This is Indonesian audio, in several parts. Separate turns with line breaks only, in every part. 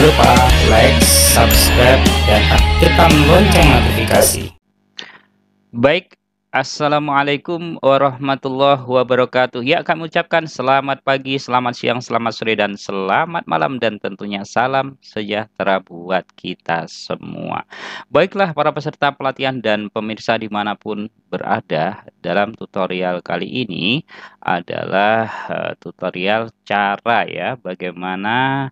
lupa like, subscribe, dan aktifkan lonceng notifikasi.
Baik, Assalamualaikum warahmatullahi wabarakatuh. Ya, kami ucapkan selamat pagi, selamat siang, selamat sore, dan selamat malam. Dan tentunya salam sejahtera buat kita semua. Baiklah para peserta pelatihan dan pemirsa dimanapun berada, dalam tutorial kali ini adalah tutorial cara ya, bagaimana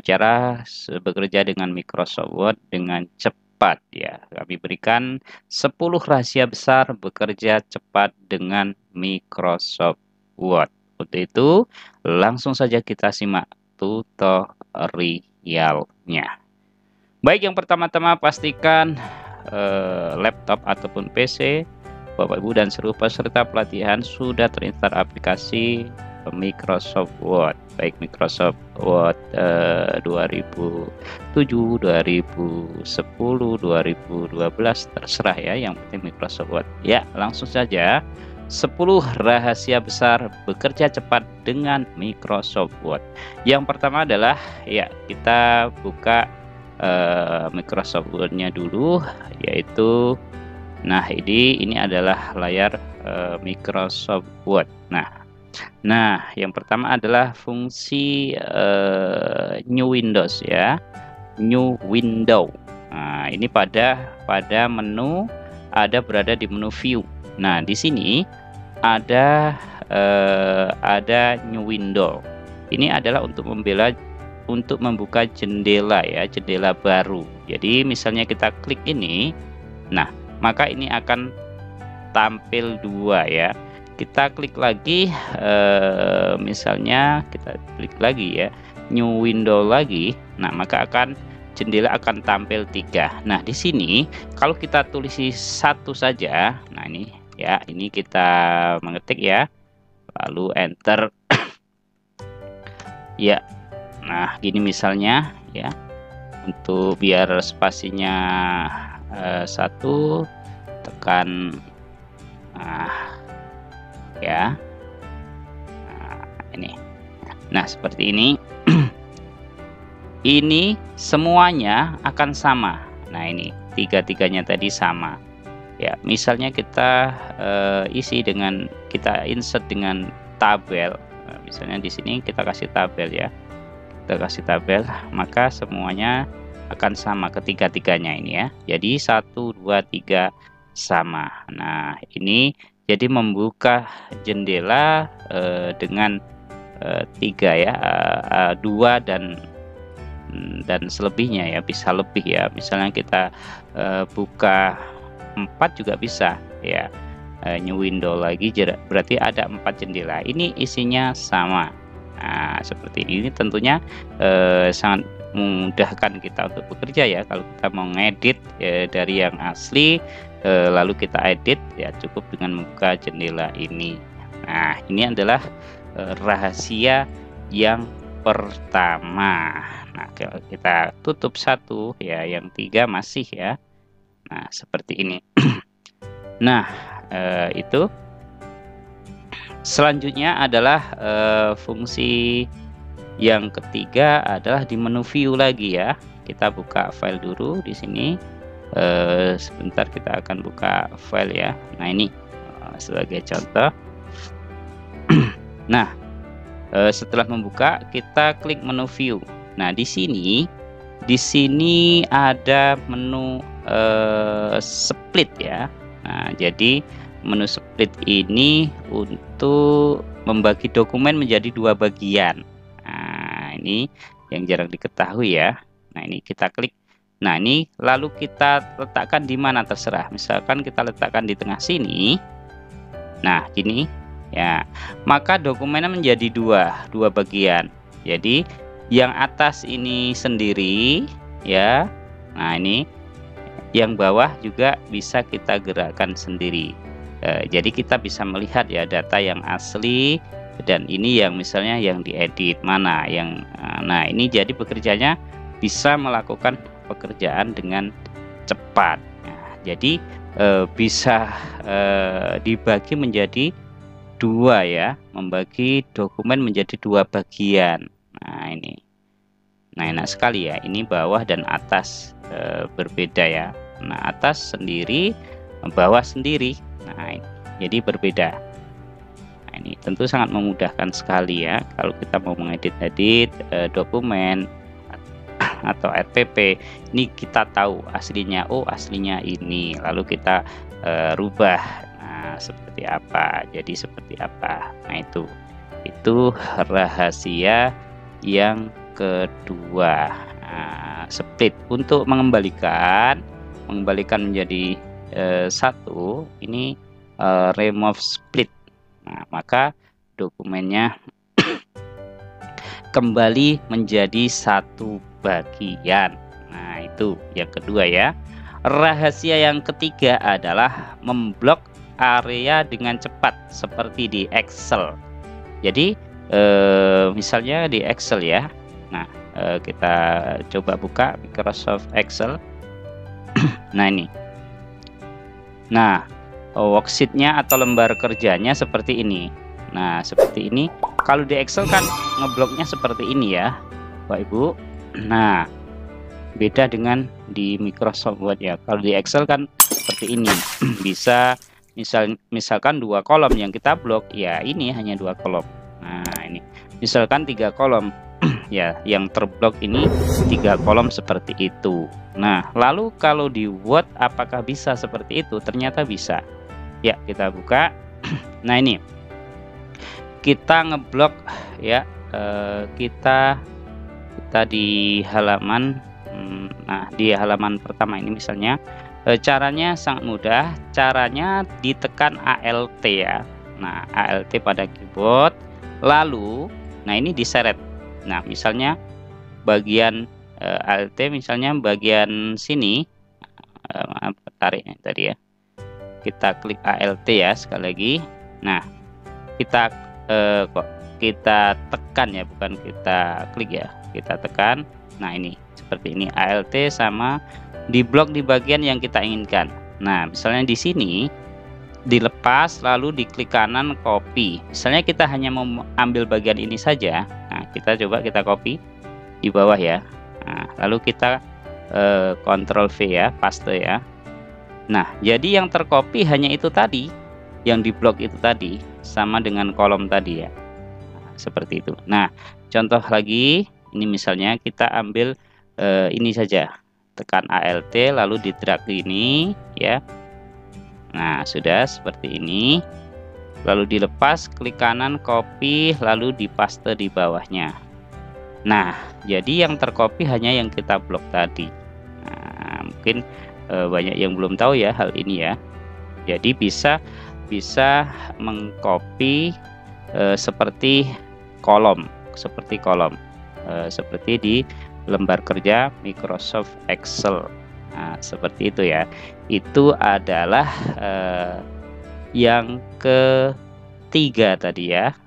cara bekerja dengan Microsoft Word dengan cepat ya. Kami berikan 10 rahasia besar bekerja cepat dengan Microsoft Word. Untuk itu, langsung saja kita simak tutorialnya. Baik, yang pertama-tama pastikan laptop ataupun PC Bapak Ibu dan seluruh peserta pelatihan sudah terinstall aplikasi Microsoft Word, baik Microsoft Word 2007, 2010, 2012, terserah ya, yang penting Microsoft Word. Ya, langsung saja 10 rahasia besar bekerja cepat dengan Microsoft Word. Yang pertama adalah ya, kita buka Microsoft Word-nya dulu, yaitu nah ini adalah layar Microsoft Word. Nah, yang pertama adalah fungsi New Windows ya, New Window. Nah, ini pada menu berada di menu View. Nah, di sini ada New Window. Ini adalah untuk membuka jendela ya, jendela baru. Jadi misalnya kita klik ini, nah maka ini akan tampil dua ya. Kita klik lagi, misalnya kita klik lagi ya, New Window lagi. Nah, maka jendela akan tampil 3. Nah, di sini kalau kita tulis satu saja, nah ini ya, ini kita mengetik ya, lalu enter. Ya, nah gini misalnya ya, untuk biar spasinya 1, tekan ya, ini. Nah, seperti ini. Ini semuanya akan sama. Nah, ini tiga-tiganya tadi sama ya. Misalnya kita kita insert dengan tabel. Nah, misalnya di sini kita kasih tabel ya, kita kasih tabel, maka semuanya akan sama ketiga-tiganya ini ya. Jadi 1, 2, 3 sama. Nah, ini jadi membuka jendela dengan 3 ya, 2 dan selebihnya ya, bisa lebih ya. Misalnya kita buka 4 juga bisa ya. New Window lagi, berarti ada 4 jendela. Ini isinya sama. Nah, seperti ini tentunya sangat memudahkan kita untuk bekerja ya. Kalau kita mau ngedit dari yang asli, lalu kita edit ya, cukup dengan membuka jendela ini. Nah, ini adalah rahasia yang pertama. Nah, kalau kita tutup 1 ya, yang 3 masih ya. Nah, seperti ini. Nah, itu selanjutnya adalah fungsi yang ketiga adalah di menu View lagi ya. Kita buka file dulu di sini. Sebentar, kita akan buka file ya. Nah, ini sebagai contoh. Nah, setelah membuka, kita klik menu View. Nah, di sini ada menu split ya. Nah, jadi menu split ini untuk membagi dokumen menjadi 2 bagian. Nah, ini yang jarang diketahui ya. Nah, ini kita klik. Nah, ini lalu kita letakkan di mana terserah. Misalkan kita letakkan di tengah sini. Nah, gini ya. Maka dokumennya menjadi dua bagian. Jadi yang atas ini sendiri ya. Nah, ini yang bawah juga bisa kita gerakkan sendiri. Jadi kita bisa melihat ya data yang asli, dan ini yang misalnya yang diedit mana yang nah, ini jadi bekerjanya bisa melakukan pekerjaan dengan cepat. Nah, jadi bisa dibagi menjadi 2 ya, membagi dokumen menjadi 2 bagian. Nah, ini. Nah, enak sekali ya, ini bawah dan atas berbeda ya. Nah, atas sendiri, bawah sendiri. Nah, jadi berbeda. Nah, ini tentu sangat memudahkan sekali ya kalau kita mau mengedit-edit dokumen atau RPP. Ini kita tahu aslinya, oh aslinya ini, lalu kita rubah. Nah, seperti apa? Jadi seperti apa? Nah, itu rahasia yang kedua. Nah, split untuk mengembalikan menjadi satu, ini remove split. Nah, maka dokumennya kembali menjadi satu bagian. Nah, itu yang kedua ya. Rahasia yang ketiga adalah memblok area dengan cepat seperti di Excel. Jadi misalnya di Excel ya. Nah, kita coba buka Microsoft Excel. Nah, ini. Nah, worksheetnya atau lembar kerjanya seperti ini. Nah, seperti ini. Kalau di Excel kan ngebloknya seperti ini ya, Bapak Ibu. Nah, beda dengan di Microsoft Word ya. Kalau di Excel kan seperti ini. Bisa misalkan 2 kolom yang kita blok, ya ini hanya 2 kolom. Nah, ini misalkan 3 kolom. Ya, yang terblok ini 3 kolom seperti itu. Nah, lalu kalau di Word apakah bisa seperti itu? Ternyata bisa. Ya, kita buka. Nah, ini kita ngeblok ya, kita di halaman. Nah, di halaman pertama ini misalnya caranya sangat mudah. Caranya ditekan ALT ya. Nah, ALT pada keyboard, lalu nah ini diseret. Nah, misalnya bagian ALT, misalnya bagian sini, maaf, tarik tadi ya, kita klik ALT ya sekali lagi. Nah, kita kita tekan ya, bukan kita klik ya, kita tekan. Nah, ini seperti ini, ALT sama diblok di bagian yang kita inginkan. Nah, misalnya di sini dilepas lalu diklik kanan copy. Misalnya kita hanya mau ambil bagian ini saja. Nah, kita coba kita copy di bawah ya. Nah, lalu kita Ctrl V ya, paste ya. Nah, jadi yang tercopy hanya itu tadi, yang diblok itu tadi, sama dengan kolom tadi ya. Nah, seperti itu. Nah, contoh lagi, ini misalnya kita ambil ini saja, tekan ALT lalu di drag ini ya. Nah, sudah seperti ini. Lalu dilepas, klik kanan, copy, lalu dipaste di bawahnya. Nah, jadi yang tercopy hanya yang kita blok tadi. Nah, mungkin banyak yang belum tahu ya hal ini ya. Jadi bisa mengcopy seperti kolom, seperti di lembar kerja Microsoft Excel. Nah, seperti itu ya. Itu adalah yang ketiga tadi ya,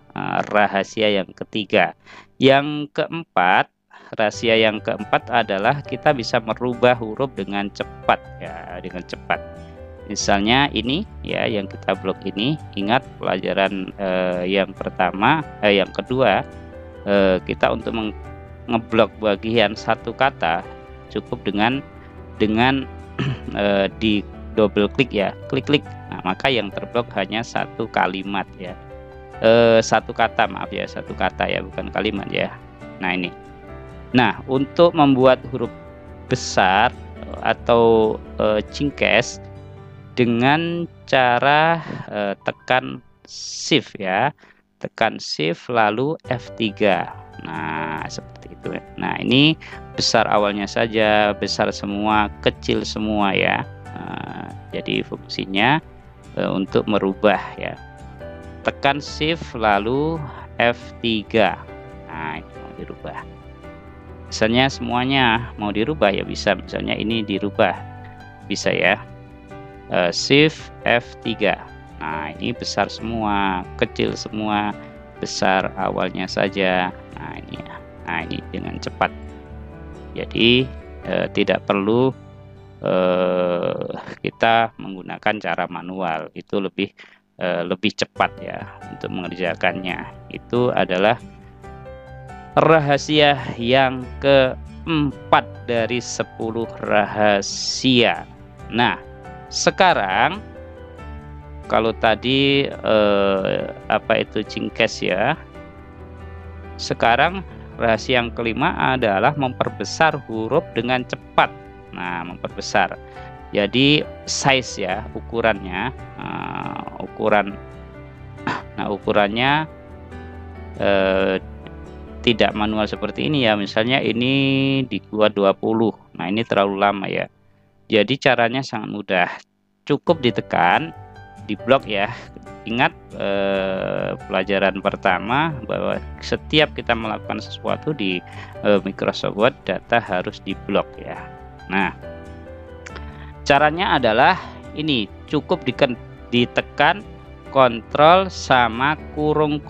rahasia yang ketiga. Yang keempat, rahasia yang keempat adalah kita bisa merubah huruf dengan cepat ya, dengan cepat. Misalnya ini ya, yang kita blok ini, ingat pelajaran yang pertama, yang kedua, kita untuk ngeblok bagian satu kata cukup dengan di double klik ya, klik. Nah, maka yang terblok hanya satu kalimat ya, satu kata, maaf ya, satu kata ya, bukan kalimat ya. Nah, ini. Nah, untuk membuat huruf besar atau cingkes dengan cara tekan shift ya, tekan shift lalu F3. Nah, seperti itu. Nah, ini besar awalnya saja, besar semua, kecil semua ya. Jadi fungsinya untuk merubah ya, tekan shift lalu F3. Nah, ini mau dirubah. Misalnya semuanya mau dirubah ya bisa, misalnya ini dirubah bisa ya, shift F3. Nah, ini besar semua, kecil semua, besar awalnya saja. Nah, ini dengan cepat. Jadi tidak perlu kita menggunakan cara manual, itu lebih cepat ya untuk mengerjakannya. Itu adalah rahasia yang keempat dari 10 rahasia. Nah, sekarang kalau tadi apa itu Cingkes ya, sekarang rahasia yang kelima adalah memperbesar huruf dengan cepat. Nah, memperbesar, jadi size ya, ukurannya, ukurannya tidak manual seperti ini ya. Misalnya ini dibuat 20, nah ini terlalu lama ya. Jadi caranya sangat mudah, cukup ditekan di blok ya. Ingat pelajaran pertama bahwa setiap kita melakukan sesuatu di Microsoft Word, data harus di blok ya. Nah, caranya adalah ini, cukup ditekan kontrol sama kurung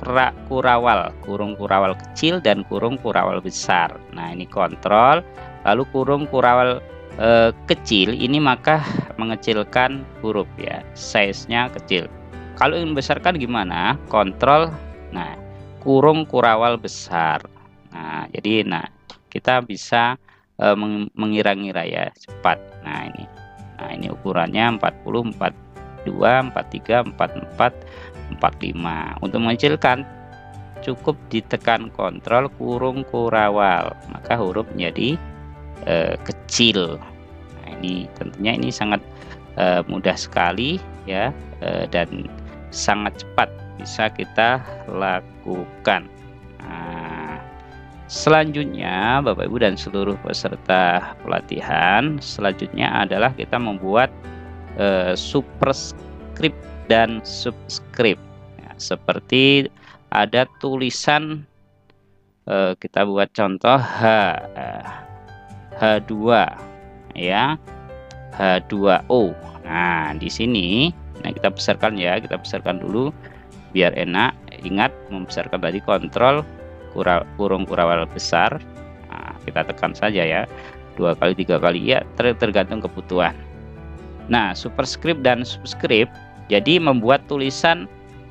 kurawal kecil dan kurung kurawal besar. Nah, ini kontrol, lalu kurung kurawal kecil ini maka mengecilkan huruf ya, size-nya kecil. Kalau ingin besarkan gimana? Kontrol, nah kurung kurawal besar. Nah, jadi kita bisa mengira-ngira ya, cepat. Nah ini ukurannya 40, 42, 43, 44, 45. Untuk mengecilkan cukup ditekan kontrol kurung kurawal, maka huruf menjadi kecil. Nah, ini tentunya ini sangat mudah sekali ya, dan sangat cepat bisa kita lakukan. Nah, selanjutnya Bapak Ibu dan seluruh peserta pelatihan, selanjutnya adalah kita membuat superscript dan subscript ya, seperti ada tulisan, kita buat contoh H2 ya, H2O. Nah, di sini kita besarkan ya, kita besarkan dulu biar enak. Ingat membesarkan tadi kontrol kurung kurawal besar. Nah, kita tekan saja ya, 2 kali 3 kali ya, tergantung kebutuhan. Nah, superscript dan subscript jadi membuat tulisan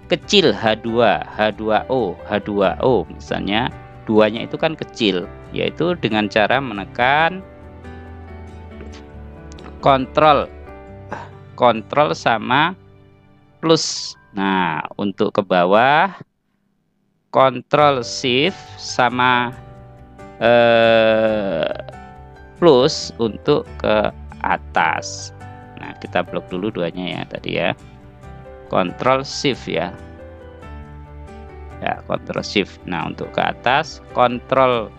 kecil H2, H2O, H2O misalnya, duanya itu kan kecil, yaitu dengan cara menekan kontrol sama plus. Nah, untuk ke bawah kontrol shift sama plus untuk ke atas. Nah, kita blok dulu duanya ya tadi ya, kontrol shift ya, kontrol shift. Nah, untuk ke atas kontrol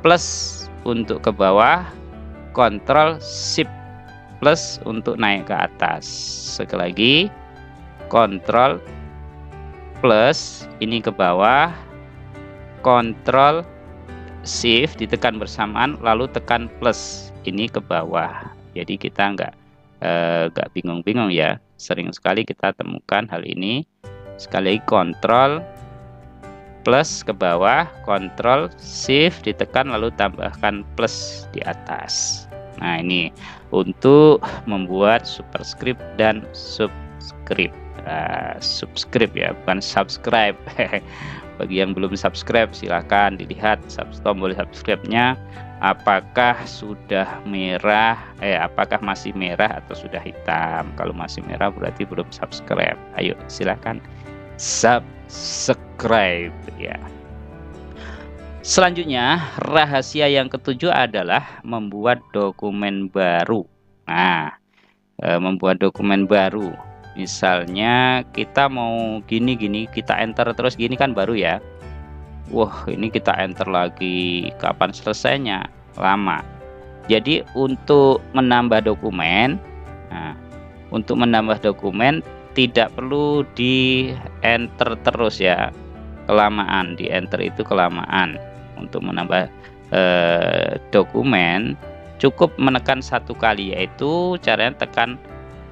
plus, untuk ke bawah kontrol shift plus untuk naik ke atas. Sekali lagi, kontrol plus ini ke bawah, kontrol shift ditekan bersamaan, lalu tekan plus ini ke bawah. Jadi kita nggak bingung-bingung ya. Sering sekali kita temukan hal ini. Sekali lagi, kontrol plus ke bawah, kontrol shift ditekan lalu tambahkan plus di atas. Nah, ini untuk membuat superscript dan subscript. Subscript ya, bukan subscribe. Bagi yang belum subscribe, silahkan dilihat tombol subscribe-nya apakah sudah merah, apakah masih merah atau sudah hitam. Kalau masih merah berarti belum subscribe. Ayo silahkan subscribe ya. Selanjutnya, rahasia yang ketujuh adalah membuat dokumen baru. Nah, membuat dokumen baru, misalnya kita mau gini kita enter terus gini kan baru ya. Wah, ini kita enter lagi, kapan selesainya? Lama. Jadi untuk menambah dokumen, tidak perlu di enter terus ya, kelamaan di enter itu kelamaan. Untuk menambah dokumen cukup menekan satu kali, yaitu caranya tekan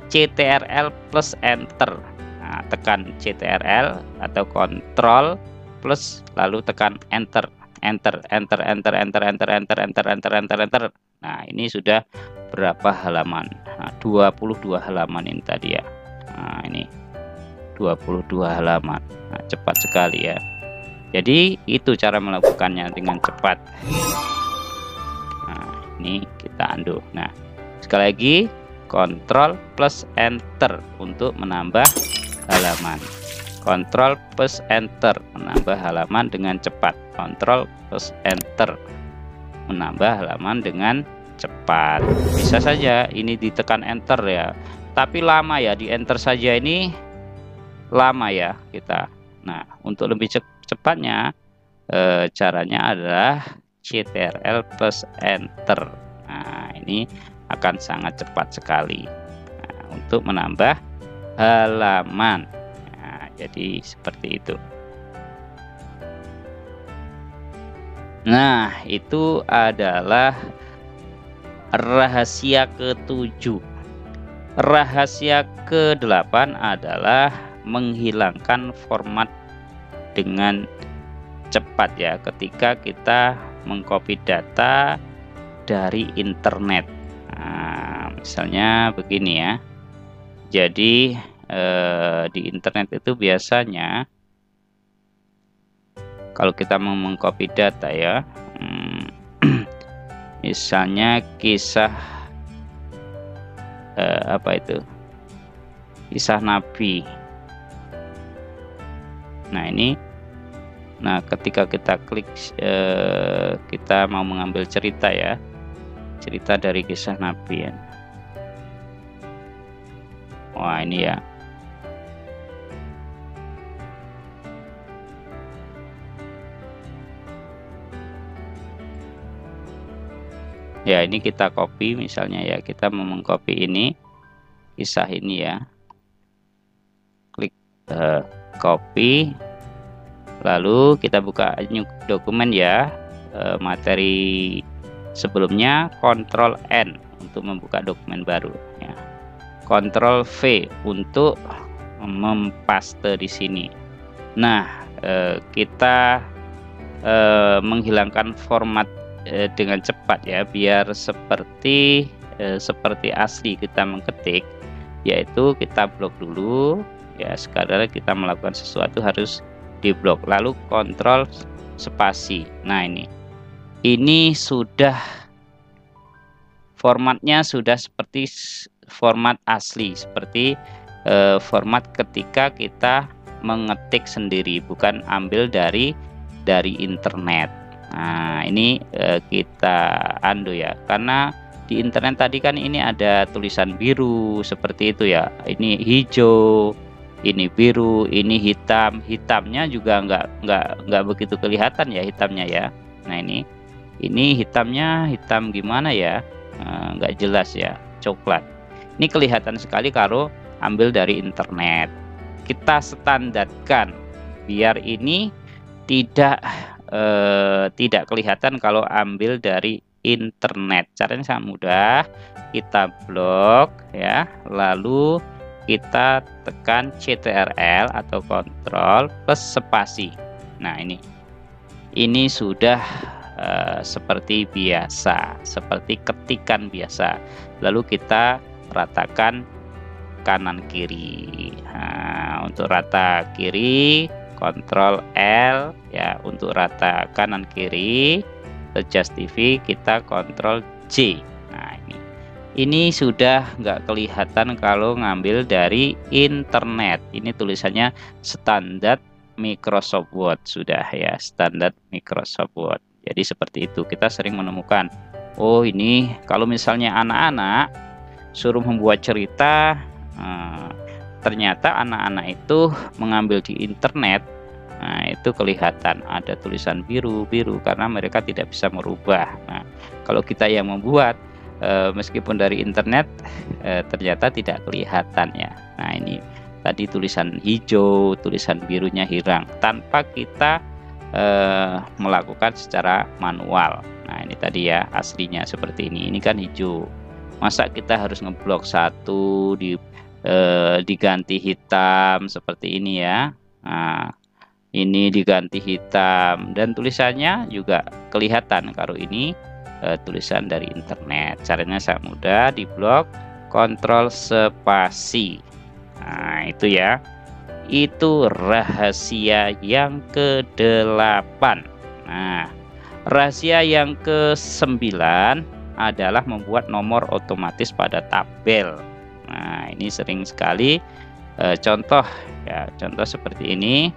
CTRL plus enter. Nah, tekan CTRL atau kontrol plus lalu tekan enter. Nah, ini sudah berapa halaman? Nah, 22 halaman ini tadi ya. Nah, ini 22 halaman. Nah, cepat sekali ya. Jadi itu cara melakukannya dengan cepat. Nah, ini kita undo. Nah, sekali lagi Ctrl plus Enter untuk menambah halaman. Ctrl plus Enter menambah halaman dengan cepat. Ctrl plus Enter menambah halaman dengan cepat. Bisa saja ini ditekan Enter ya, tapi lama ya, di Enter saja ini lama ya kita. Nah, untuk lebih cepatnya caranya adalah Ctrl plus Enter. Nah, ini akan sangat cepat sekali untuk menambah halaman. Nah, jadi seperti itu. Nah, itu adalah rahasia ke-7. Rahasia ke-8 adalah menghilangkan format dengan cepat ya, ketika kita mengcopy data dari internet. Nah, misalnya begini ya. Jadi di internet itu biasanya kalau kita mau mengcopy data ya, misalnya kisah apa itu, kisah Nabi. Nah ini, nah ketika kita klik kita mau mengambil cerita ya, cerita dari kisah Nabi ya. Wah ini ya, ya ini kita copy misalnya ya, kita mau mengcopy ini kisah ini ya, klik copy, lalu kita buka new dokumen ya, materi sebelumnya, Ctrl N untuk membuka dokumen baru ya, Ctrl V untuk mempaste di sini. Nah, kita menghilangkan format dengan cepat ya, biar seperti asli kita mengetik, yaitu kita blok dulu ya, sekadar kita melakukan sesuatu harus diblok, lalu Ctrl spasi. Nah ini sudah formatnya sudah seperti format asli, seperti format ketika kita mengetik sendiri, bukan ambil dari internet. Nah ini kita undo ya, karena di internet tadi kan ini ada tulisan biru seperti itu ya, ini hijau, ini biru, ini hitam. Hitamnya juga nggak begitu kelihatan ya hitamnya ya. Nah ini hitamnya hitam gimana ya, nggak jelas ya, coklat. Ini kelihatan sekali kalau ambil dari internet. Kita standarkan biar ini tidak kelihatan kalau ambil dari internet. Caranya sangat mudah, kita blok ya, lalu kita tekan Ctrl atau Ctrl plus spasi. Nah ini sudah seperti biasa, seperti ketikan biasa, lalu kita ratakan kanan kiri. Nah, untuk rata kiri Ctrl L ya, untuk rata kanan kiri. Adjust TV kita Ctrl J. Nah ini sudah nggak kelihatan kalau ngambil dari internet. Ini tulisannya standar Microsoft Word sudah ya, standar Microsoft Word. Jadi seperti itu, kita sering menemukan, oh ini kalau misalnya anak-anak suruh membuat cerita, ternyata anak-anak itu mengambil di internet. Nah itu kelihatan ada tulisan biru karena mereka tidak bisa merubah. Nah kalau kita yang membuat meskipun dari internet ternyata tidak kelihatan ya. Nah ini tadi tulisan hijau, tulisan birunya hilang tanpa kita melakukan secara manual. Nah ini tadi ya aslinya seperti ini kan hijau, masa kita harus ngeblok satu diganti hitam seperti ini ya. Nah ini diganti hitam dan tulisannya juga kelihatan kalau ini tulisan dari internet. Caranya sangat mudah, diblok Ctrl spasi. Nah itu ya, itu rahasia yang ke-8. Nah, rahasia yang ke-9 adalah membuat nomor otomatis pada tabel. Nah, ini sering sekali contoh ya, contoh seperti ini.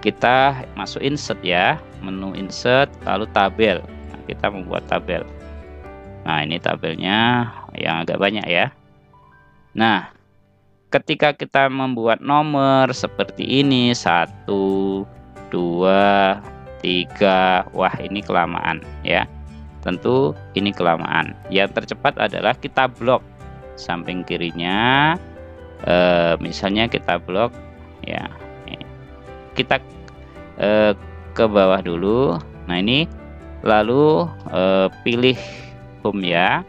Kita masuk insert ya, menu insert lalu tabel. Nah, kita membuat tabel. Nah, ini tabelnya yang agak banyak ya. Nah, ketika kita membuat nomor seperti ini 1, 2, 3, wah ini kelamaan ya. Tentu ini kelamaan. Yang tercepat adalah kita blok samping kirinya. Misalnya kita blok ya. Kita ke bawah dulu. Nah, ini lalu pilih home ya.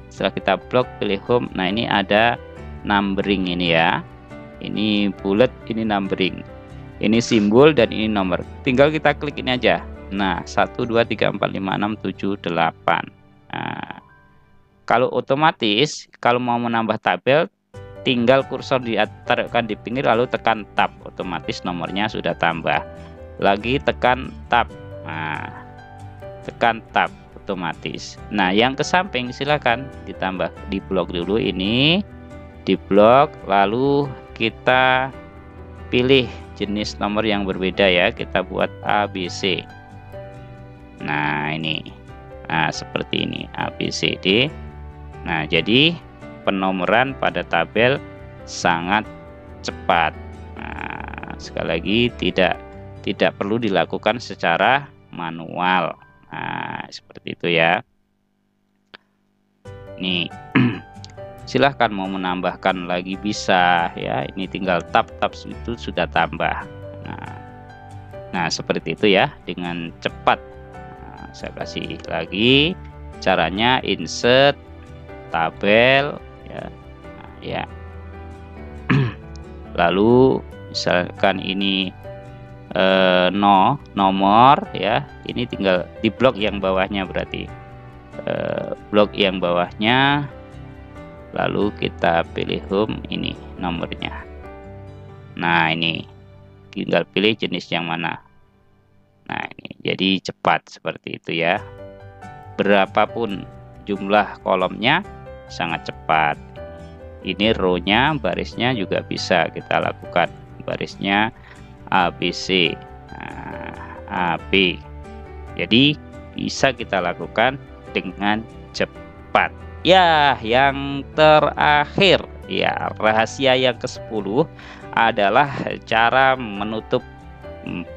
Setelah kita blok pilih home. Nah, ini ada numbering ini ya. Ini bullet, ini numbering. Ini simbol dan ini nomor. Tinggal kita klik ini aja. Nah, 1 2 3 4 5 6 7 8. Nah, kalau otomatis kalau mau menambah tabel tinggal kursor ditaruhkan di pinggir lalu tekan tab, otomatis nomornya sudah tambah. Lagi tekan tab. Nah, tekan tab otomatis. Nah, yang ke samping silakan ditambah, di blok dulu ini, di blok lalu kita pilih jenis nomor yang berbeda ya, kita buat ABC. Nah, ini. Nah, seperti ini ABCD. Nah, jadi penomoran pada tabel sangat cepat. Nah, sekali lagi tidak perlu dilakukan secara manual. Nah, seperti itu ya. Nih, silahkan mau menambahkan lagi bisa ya. Ini tinggal tab itu sudah tambah. Nah, seperti itu ya, dengan cepat. Nah, saya kasih lagi caranya, insert tabel ya. Nah, ya. Lalu misalkan ini nomor ya, ini tinggal di blok yang bawahnya, berarti blok yang bawahnya, lalu kita pilih home, ini nomornya. Nah, ini tinggal pilih jenis yang mana. Nah, ini jadi cepat seperti itu ya. Berapapun jumlah kolomnya sangat cepat. Ini row-nya, barisnya juga bisa kita lakukan. Barisnya ABC, nah, AB. Jadi bisa kita lakukan dengan cepat. Ya, yang terakhir ya, rahasia yang ke-10 adalah cara menutup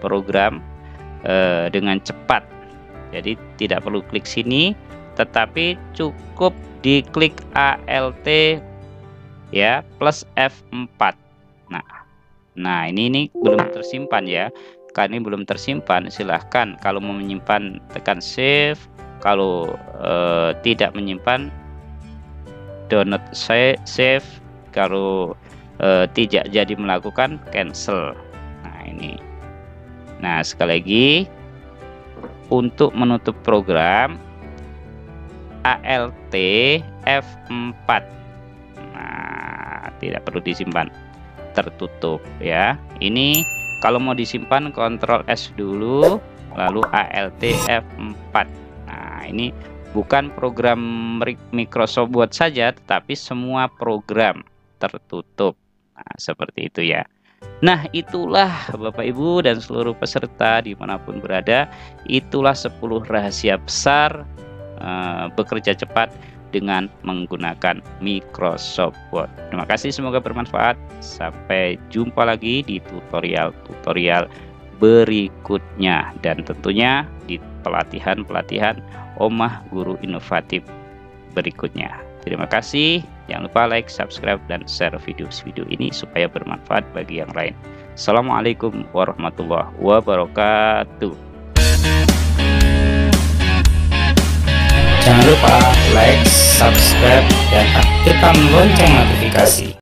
program dengan cepat. Jadi tidak perlu klik sini, tetapi cukup diklik ALT ya plus F4. Nah, ini belum tersimpan ya. Karena ini belum tersimpan, silahkan kalau mau menyimpan tekan save. Kalau tidak menyimpan, do not save. Kalau tidak jadi melakukan, cancel. Nah, ini. Nah, sekali lagi, untuk menutup program ALT F4. Nah, tidak perlu disimpan, tertutup ya. Ini kalau mau disimpan Ctrl S dulu, lalu ALT F4. Nah, ini bukan program Microsoft Word saja, tetapi semua program tertutup. Nah, seperti itu ya. Nah, itulah Bapak Ibu dan seluruh peserta dimanapun berada, itulah 10 rahasia besar bekerja cepat dengan menggunakan Microsoft Word. Terima kasih, semoga bermanfaat. Sampai jumpa lagi di tutorial-tutorial berikutnya, dan tentunya di pelatihan-pelatihan Omah Guru Inovatif berikutnya. Terima kasih. Jangan lupa like, subscribe, dan share video-video ini supaya bermanfaat bagi yang lain. Assalamualaikum warahmatullahi wabarakatuh.
Jangan lupa like, subscribe, dan aktifkan lonceng notifikasi.